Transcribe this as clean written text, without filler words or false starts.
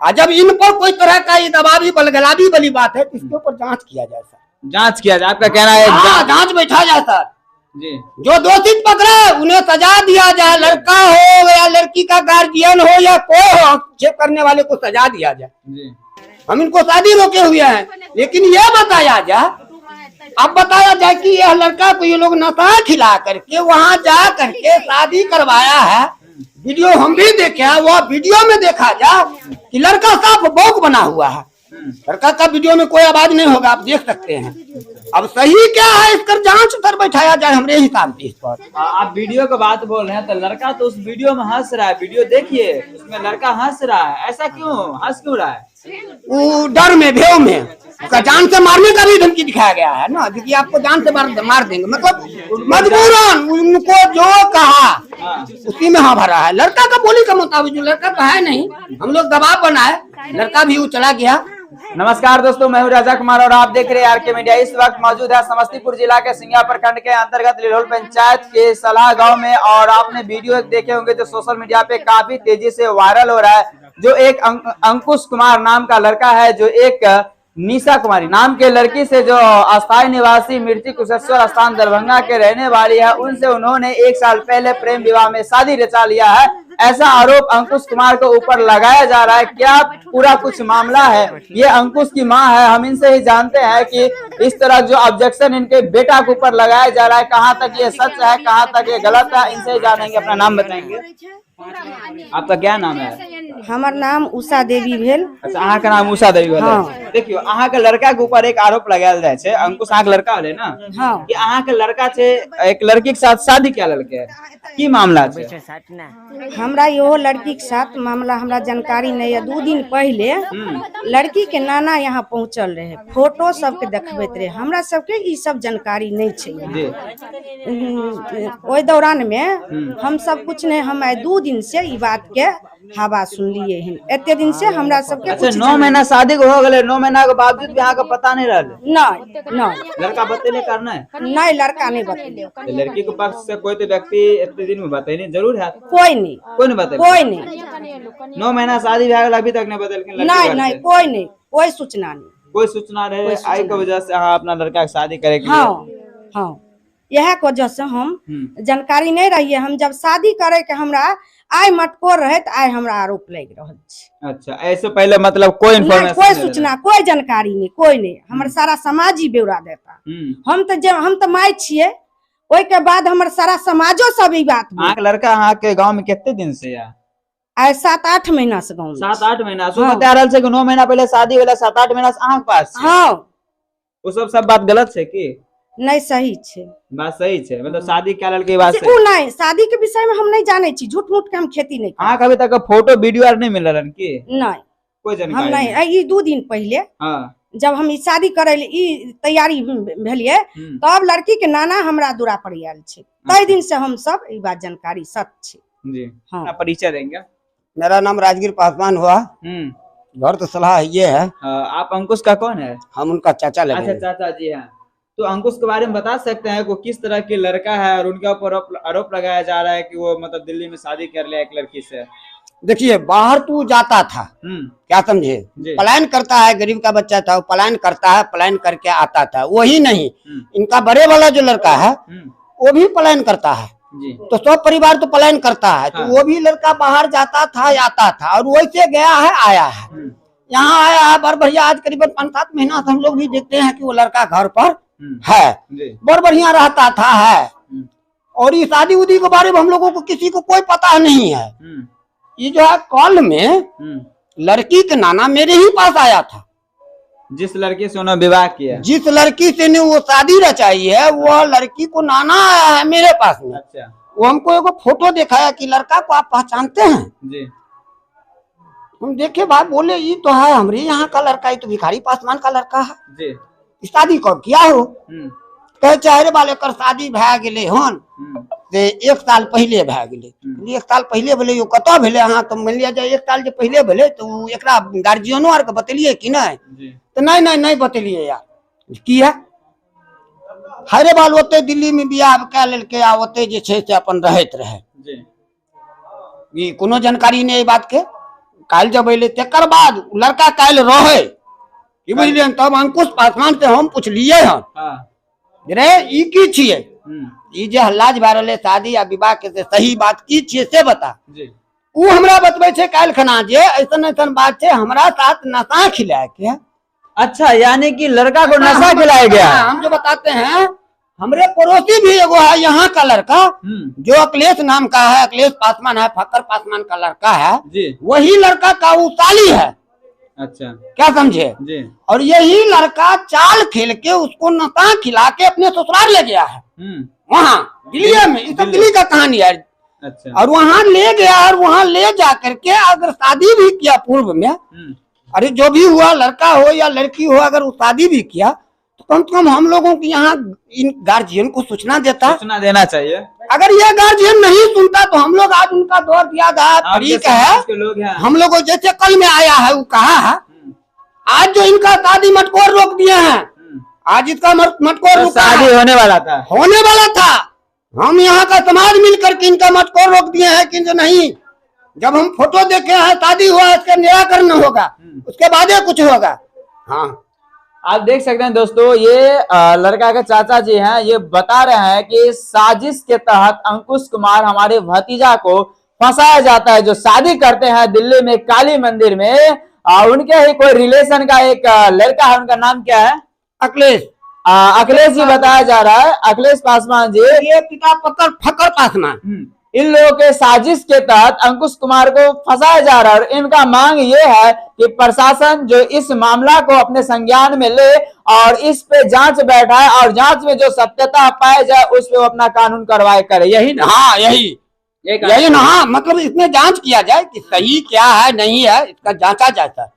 और जब इन पर कोई तरह का ये दबावी बलगलावी वाली बात है तो इसके ऊपर जांच किया जाए सर। जांच किया जाए, आपका कहना है? जांच बैठा जाए सर जी। जो दोषित पकड़े उन्हें सजा दिया जाए, लड़का हो या लड़की का गार्जियन हो या कोई हो, आक्षेप करने वाले को सजा दिया जाए जी। हम इनको शादी रोके हुए हैं, लेकिन ये बताया जाए, अब बताया जाए कि यह लड़का को ये लोग नशा खिला करके वहाँ जा करके शादी करवाया है। वीडियो हम भी देखे हैं, वह वीडियो में देखा जाए कि लड़का साफ भोग बना हुआ है। लड़का का वीडियो में कोई आवाज नहीं होगा, आप देख सकते हैं। अब सही क्या है इसका जांच कर बैठाया जाए हमारे हिसाब से इस पर। आप वीडियो की बात बोल रहे हैं तो लड़का तो उस वीडियो में हंस रहा है, वीडियो देखिए उसमें लड़का हंस रहा है, ऐसा क्यों हंस क्यों रहा है? वो डर में भेव में उसका जान से मारने का भी धमकी दिखाया गया है ना, क्योंकि आपको जान से मार देंगे, मतलब मजबूरन उनको जो कहा उसी में हाँ भरा है। लड़का का बोली का मुताबिक, जो लड़का तो है नहीं, हम लोग दबाव बनाए, लड़का भी वो चला गया। नमस्कार दोस्तों, मैं हूं राजा कुमार और आप देख रहे हैं आरके मीडिया। इस वक्त मौजूद है समस्तीपुर जिला के सिंघिया प्रखंड के अंतर्गत लिलोल पंचायत के सलाह गांव में, और आपने वीडियो देखे होंगे जो सोशल मीडिया पे काफी तेजी से वायरल हो रहा है। जो एक अंकुश कुमार नाम का लड़का है, जो एक निशा कुमारी नाम के लड़की से जो अस्थायी निवासी मिर्ची कुशेश्वर स्थान दरभंगा के रहने वाली है, उनसे उन्होंने 1 साल पहले प्रेम विवाह में शादी रचा लिया है। ऐसा आरोप अंकुश कुमार के ऊपर लगाया जा रहा है। क्या पूरा कुछ मामला है? ये अंकुश की मां है, हम इनसे ही जानते हैं कि इस तरह जो ऑब्जेक्शन इनके बेटा के ऊपर लगाया जा रहा है, कहाँ तक ये सच है, कहाँ तक ये गलत है, इनसे ही जानेंगे। अपना नाम बताएंगे? आपका क्या नाम है? हमार नाम उषा देवी भेल। अच्छा, अहाँ का नाम उषा देवी भेल। हाँ। देखियो, अहाँ के लड़का के ऊपर एक आरोप लगायल जाय छै, अंकुश अहाँ के लड़का होले ना? हाँ। कि अहाँ के लड़का छै एक लड़की के साथ शादी क्या लड़के, की मामला छै? हमरा यो लड़की के साथ मामला हमरा जानकारी नहीं है। 2 दिन पहले लड़की के नाना यहाँ पहुँचल रहे, फोटो सबके देखबैत रहे, हमरा सबके ई सब जानकारी नहीं छै। ओहि दौरान में हम सब कुछ नहीं, हम 2 दिन से ई बात के हवा सुनलिए हैं। एते दिन से हमरा सबके अच्छा, 9 महीना शादी को हो गए, 9 महीना के बावजूद भी अहाँ का पता नहीं रहल? नहीं लड़का बतेले करना है? नहीं, लड़का नहीं बतेले। तो लड़की के पक्ष से कोई तो व्यक्ति इतने दिन में बताइए जरूर है? कोई नहीं बता, कोई नहीं। 9 महीना शादी भए अभी तक नहीं बदल? नहीं, कोई नहीं, कोई सूचना नहीं। कोई सूचना रहे आई के वजह से अहाँ अपना लड़का के शादी करे के? हाँ, यह के वजह से हम जानकारी नहीं रही है। हम जब शादी करे के हमरा आय मटकोर रहे तो आय हमरा आरोप लग रहा है। अच्छा, ऐसे पहले मतलब कोई इन्फॉर्मेशन, कोई सूचना, कोई जानकारी नहीं, कोई नहीं। हमारे सारा समाज ही ब्यौरा देता। हम तो माय छिए, ओई के बाद हमारे सारा समाजो सब ई बात। लड़का अहाँ के गांव में कितने दिन से है? आय 7-8 महीना से गाँव में। 7-8 महीना से बता रहल छै कि 9 महीना पहले शादी भेला, 7-8 महीना से अहाँ के पास? हाँ। वो सब बात गलत छै की? नहीं, सही छे, बात सही छे। मतलब शादी क्या लड़के बात से नहीं, शादी के विषय में हम नहीं जाने छी, झूठ मूठ के हम खेती नहीं। अहाँ कभी तक फोटो वीडियो आर नहीं मिल रहन की? नहीं, कोई जानकारी हम नहीं। ई 2 दिन पहले जब हम ई शादी करे ई तैयारी भेलिए, तब लड़की के नाना हमरा दूरा पर आयल छे। तई दिन से हम सब ई बात जानकारी सच छे जी। हाँ। परिचय देंगे? मेरा नाम राजगीर पासवान हुआ, घर तो सलाह ये है। आप अंकुश का कौन है? हम उनका चाचा लगे। अच्छा, चाचा जी हैं। तो अंकुश के बारे में बता सकते हैं को किस तरह की लड़का है, और उनके ऊपर आरोप लगाया जा रहा है कि वो मतलब दिल्ली में शादी कर लिया एक लड़की से? देखिए, बाहर तू जाता था, क्या समझे, पलायन करता है, गरीब का बच्चा था, वो पलायन करता है, पलायन करके आता था। वही नहीं, इनका बड़े वाला जो लड़का है वो भी पलायन करता है जी। तो सब परिवार तो पलायन करता है। तो वो भी लड़का बाहर जाता था, आता था, और वैसे गया है, आया है, यहाँ आया है बड़ बढ़िया। आज करीबन 5-7 महीना से हम लोग भी देखते हैं कि वो लड़का घर पर है, बड़ बढ़िया रहता था है। और ये शादी उदी के बारे में हम लोगों को किसी को कोई पता नहीं है। ये जो है कल में लड़की के नाना मेरे ही पास आया था। जिस लड़की से उन्होंने विवाह किया, जिस लड़की से ने वो शादी रचाई है, वो लड़की को नाना आया है मेरे पास में। अच्छा। वो हमको एगो फोटो दिखाया कि लड़का को आप पहचानते हैं जी? हम देखे भाई, बोले ये तो है हमारे यहाँ का लड़का, ये तो भिखारी पासवान का लड़का है जी। शादी कब किया हो? कहे चाहे वाले कर शादी भै गेले हन से 1 साल पहले भै गेले। 1 साल पहले भेले, यो कतौ भेले? अहाँ तो मान लिया जाए 1 साल जे पहले भेले तो एकरा गार्जियनो आर के बतेलिए कि नहीं? तो नहीं बतेलिए यार। किया हरे बाल ओते दिल्ली में बियाह कै लेलके, आ ओते जे छै से अपन रहैत रहे। ई कोनो जानकारी नहीं बात के। काल जब अले तेकर बाद लड़का काल रहे की बुझलिए तब अंकुश पासवान से हम पूछलिए हन रे ई की छिए ई जे हल्लाज भए रहले शादी या विवाह के से सही बात की छिए से बता उ हमरा बतबै छे काल खना जे ऐसन ऐसन बात छे हमरा साथ नशा खिलाए के। अच्छा, यानी कि लड़का को नशा खिलाया गया। हम जो बताते हैं हमरे पड़ोसी भी एगो है यहाँ का लड़का जो अखिलेश नाम का है, अखिलेश पासवान है, फकर पासवान का लड़का है जी। वही लड़का का उताली है। अच्छा, क्या समझे जी। और यही लड़का चाल खेल के उसको नशा खिला के अपने ससुराल ले गया है वहाँ दिल्ली में। इस दिल्ली का कहानी है। अच्छा। और वहाँ ले गया और वहाँ ले जा करके अगर शादी भी किया पूर्व में, अरे जो भी हुआ लड़का हो या लड़की हो अगर वो शादी भी किया तो कम से कम हम लोगों की यहाँ इन गार्जियन को सूचना देना चाहिए। अगर ये गार्जियन नहीं सुनता तो हम लोग आज उनका दौर दिया गया तरीक है। हम लोग जैसे कल में आया है वो कहा है आज जो इनका शादी मटकोर रोक दिए हैं, आज इसका मटकोर शादी होने वाला था। हम यहाँ का समाज मिलकर के इनका मटकोर रोक दिए हैं कि नहीं, जब हम फोटो देखे हैं शादी हुआ इसका निराकरण होगा उसके बाद कुछ होगा। हाँ, आप देख सकते हैं दोस्तों, ये लड़का के चाचा जी हैं, ये बता रहे हैं कि साजिश के तहत अंकुश कुमार हमारे भतीजा को फंसाया जाता है जो शादी करते हैं दिल्ली में काली मंदिर में। उनके ही कोई रिलेशन का एक लड़का है, उनका नाम क्या है? अखिलेश। अखिलेश जी बताया जा रहा है, अखिलेश पासवान जी, ये पिता फकर पासवान। इन लोगों के साजिश के तहत अंकुश कुमार को फंसाया जा रहा है। और इनका मांग ये है कि प्रशासन जो इस मामला को अपने संज्ञान में ले और इस पे जांच बैठाए और जांच में जो सत्यता पाया जाए उस पे वो अपना कानून कार्रवाई करे। यही ना? हाँ, यही ना। हाँ, मतलब इसमें जांच किया जाए कि सही क्या है नहीं है, इसका जांचा जाता है।